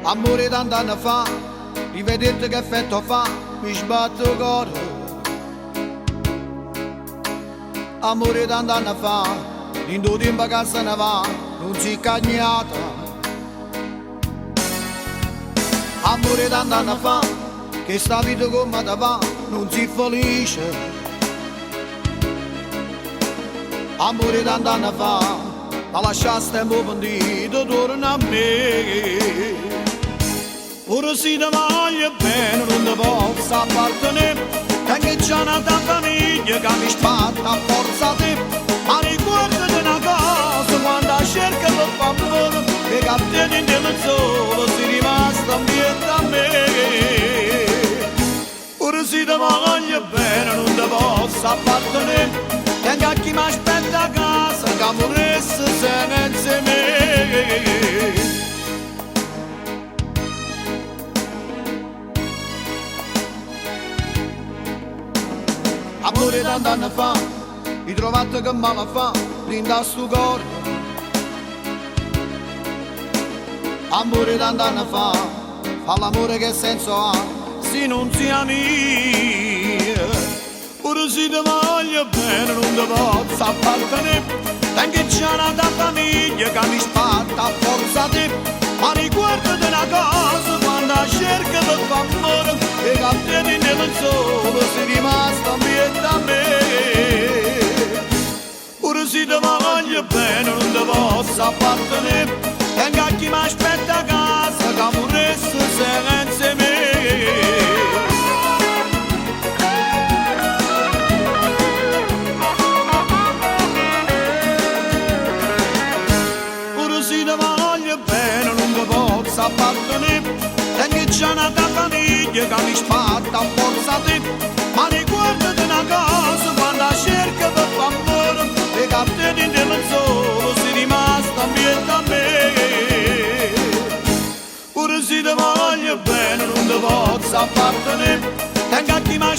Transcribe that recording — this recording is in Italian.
Amore tant'anni fa, rivedete che effetto fa, mi sbatto il cuore. Amore tant'anni fa, in due tempo che se ne va, non si è cagnata. Amore tant'anni fa, che sta vita come te va, non si è felice. Amore tant'anni fa, la lasciaste tempo pentito, torna a me. Ora si ti voglio bene, non ti posso appartenere, perché c'è una tua famiglia che mi spatta a forza te. Ma ricordati una cosa, quando cerca per favore, che captieni nel sole, sei rimasta ambiente a me. Ora si ti voglio bene, non ti posso appartenere, perché a chi mi aspetta a casa, che morisse senza me. Amore tant'anni fa, ritrovate che male fa, rinda sto cuore. Amore tant'anni fa l'amore che senso ha, se non si ami. Ora si ti voglio bene, non ti posso appartenere, perché c'è una tua famiglia che mi spatta a forza te. Ma ricordati una cosa, quando cerca per favore, e captieni nel sole, sei rimasta ambiente a me. Ora si ti voglio bene, non ti posso appartenere, perché a chi mi aspetta a casa, che morisse senza me. Appartenere, perché c'è una tua famiglia che mi spatta a forza te. Ma ricordati una cosa, quando cerca per favore, e captieni nel sole, sei rimasta ambiente a me. Ora si ti voglio bene, non ti posso appartenere, perché a chi mi